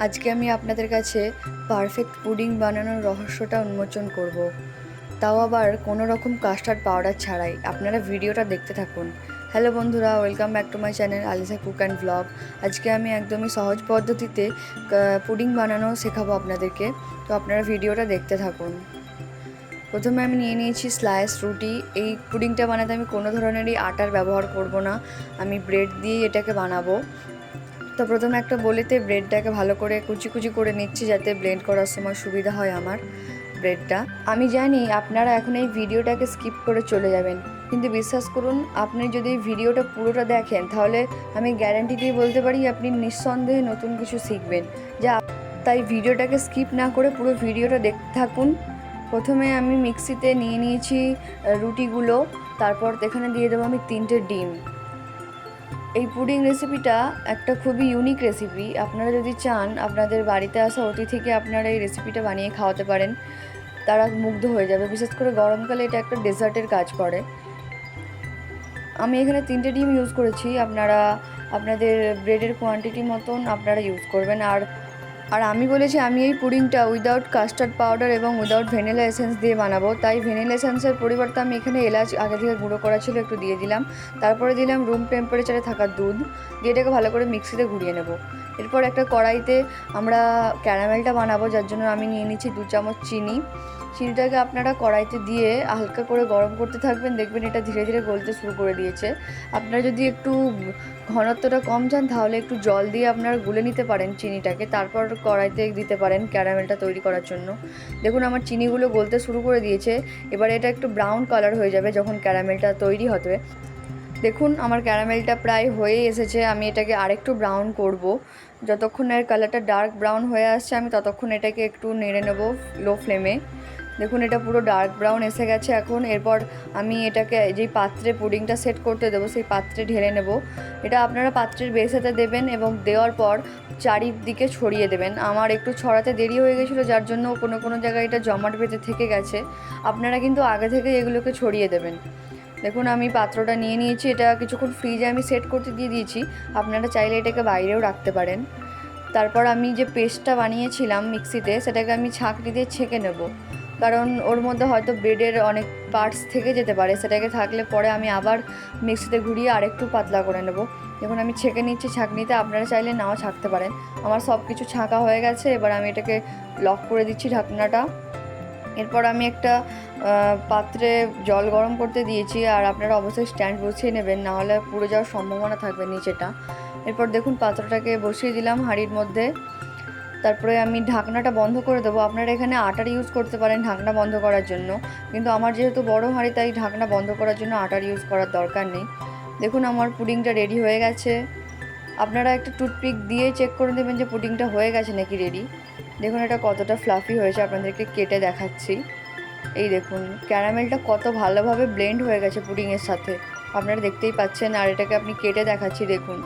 আজকে আমি আপনাদের কাছে পারফেক্ট পুডিং বানানোর রহস্যটা উন্মোচন করব। তাও আবার কোনো রকম কাস্টার্ড পাউডার ছাড়াই। আপনারা ভিডিওটা দেখতে থাকুন। হ্যালো বন্ধুরা, welcome back to my channel আলিসা cook and blog. আজকে আমি একদমই সহজ পদ্ধতিতে পুডিং বানানো শেখাবো আপনাদেরকে। তো আপনারা ভিডিওটা দেখতে থাকুন। প্রথমে আমি নিয়ে নিয়েছি স্লাইস রুটি। এই পুডিংটা বানাতে আমি কোনো ধরনেরই আটার ব্যবহার করব না, আমি ব্রেড দিয়েই এটাকে বানাবো। তো প্রথমে একটা বলেতে ব্রেডটাকে ভালো করে কুচি কুচি করে নিচ্ছি, যাতে ব্লেন্ড করার সময় সুবিধা হয় আমার ব্রেডটা। আমি জানি আপনারা এখন এই ভিডিওটাকে স্কিপ করে চলে যাবেন, কিন্তু বিশ্বাস করুন, আপনি যদি এই ভিডিওটা পুরোটা দেখেন তাহলে আমি গ্যারান্টি দিয়ে বলতে পারি আপনি নিঃসন্দেহে নতুন কিছু শিখবেন। তাই ভিডিওটাকে স্কিপ না করে পুরো ভিডিওটা দেখতে থাকুন। প্রথমে আমি মিক্সিতে নিয়ে নিয়েছি রুটিগুলো, তারপর এখানে দিয়ে দেবো আমি 3টে ডিম। এই পুডিং রেসিপিটা একটা খুবই ইউনিক রেসিপি। আপনারা যদি চান আপনাদের বাড়িতে আসা অতিথিকে আপনারা এই রেসিপিটা বানিয়ে খাওয়াতে পারেন, তারা মুগ্ধ হয়ে যাবে। বিশেষ করে গরমকালে এটা একটা ডেজার্টের কাজ করে। আমি এখানে 3টে ডিম ইউজ করেছি। আপনারা আপনাদের ব্রেডের কোয়ান্টিটি মতন আপনারা ইউজ করবেন। আর আমি বলেছি আমি এই পুডিংটা উইদাউট কাস্টার্ড পাউডার এবং উইদাউট ভ্যানিলা এসেন্স দিয়ে বানাবো, তাই ভ্যানিলা এসেন্সের পরিবর্তে আমি এখানে এলাচ আগে থেকে গুঁড়ো করা ছিল একটু দিয়ে দিলাম। তারপরে দিলাম রুম টেম্পারেচারে থাকা দুধ, দিয়ে এটাকে ভালো করে মিক্সিতে ঘুরিয়ে নেব। এরপর একটা কড়াইতে আমরা ক্যারামেলটা বানাবো, যার জন্য আমি নিয়ে নিচ্ছি 2 চামচ চিনি। চিনিটাকে আপনারা কড়াইতে দিয়ে হালকা করে গরম করতে থাকবেন, দেখবেন এটা ধীরে ধীরে গলতে শুরু করে দিয়েছে। আপনারা যদি একটু ঘনত্বটা কম চান তাহলে একটু জল দিয়ে আপনারা গুলে নিতে পারেন চিনিটাকে, তারপর কড়াইতে দিতে পারেন ক্যারামেলটা তৈরি করার জন্য। দেখুন আমার চিনিগুলো গলতে শুরু করে দিয়েছে। এবারে এটা একটু ব্রাউন কালার হয়ে যাবে যখন ক্যারামেলটা তৈরি হবে। দেখুন আমার ক্যারামেলটা প্রায় হয়ে এসেছে। আমি এটাকে আরেকটু ব্রাউন করব। যতক্ষণ এর কালারটা ডার্ক ব্রাউন হয়ে আসছে আমি ততক্ষণ এটাকে একটু নেড়ে নেব লো ফ্লেমে। দেখুন এটা পুরো ডার্ক ব্রাউন এসে গেছে এখন। এরপর আমি এটাকে যেই পাত্রে পুডিংটা সেট করতে দেবো সেই পাত্রে ঢেলে নেব। এটা আপনারা পাত্রের বেসেতে দেবেন এবং দেওয়ার পর চারিদিকে ছড়িয়ে দেবেন। আমার একটু ছড়াতে দেরি হয়ে গেছিলো, যার জন্য কোনো কোনো জায়গায় এটা জমাট বেঁধে থেকে গেছে। আপনারা কিন্তু আগে থেকে এগুলোকে ছড়িয়ে দেবেন। দেখুন আমি পাত্রটা নিয়ে নিয়েছি, এটা কিছুক্ষণ ফ্রিজে আমি সেট করতে দিয়ে দিয়েছি। আপনারা চাইলে এটাকে বাইরেও রাখতে পারেন। তারপর আমি যে পেস্টটা বানিয়েছিলাম মিক্সিতে, সেটাকে আমি ছাঁকনি দিয়ে ছেঁকে নেব, কারণ ওর মধ্যে হয়তো ব্রেডের অনেক পার্টস থেকে যেতে পারে। সেটাকে থাকলে পরে আমি আবার মিক্সিতে ঘুরিয়ে আরেকটু পাতলা করে নেব। দেখুন আমি ছেঁকে নিচ্ছি ছাঁকনিতে, আপনারা চাইলে নাও ছাঁকতে পারেন। আমার সব কিছু ছাঁকা হয়ে গেছে। এবার আমি এটাকে লক করে দিচ্ছি ঢাকনাটা। এরপর আমি একটা পাত্রে জল গরম করতে দিয়েছি, আর আপনারা অবশ্যই স্ট্যান্ড বসিয়ে নেবেন, নাহলে পুড়ে যাওয়ার সম্ভাবনা থাকবে নিচেটা। এরপর দেখুন পাত্রটাকে বসিয়ে দিলাম হাঁড়ির মধ্যে। তারপরে আমি ঢাকনাটা বন্ধ করে দেবো। আপনারা এখানে আটার ইউজ করতে পারেন ঢাকনা বন্ধ করার জন্য, কিন্তু আমার যেহেতু বড় হাঁড়ি তাই ঢাকনা বন্ধ করার জন্য আটার ইউজ করার দরকার নেই। দেখুন আমার পুডিংটা রেডি হয়ে গেছে। আপনারা একটা টুথপিক দিয়ে চেক করে দেবেন যে পুডিংটা হয়ে গেছে নাকি রেডি। দেখুন এটা কতটা ফ্লাফি হয়েছে, আপনাদেরকে কেটে দেখাচ্ছি। এই দেখুন ক্যারামেলটা কত ভালোভাবে ব্লেন্ড হয়ে গেছে পুডিংয়ের সাথে, আপনারা দেখতেই পাচ্ছেন। আর এটাকে আপনি কেটে দেখাচ্ছি, দেখুন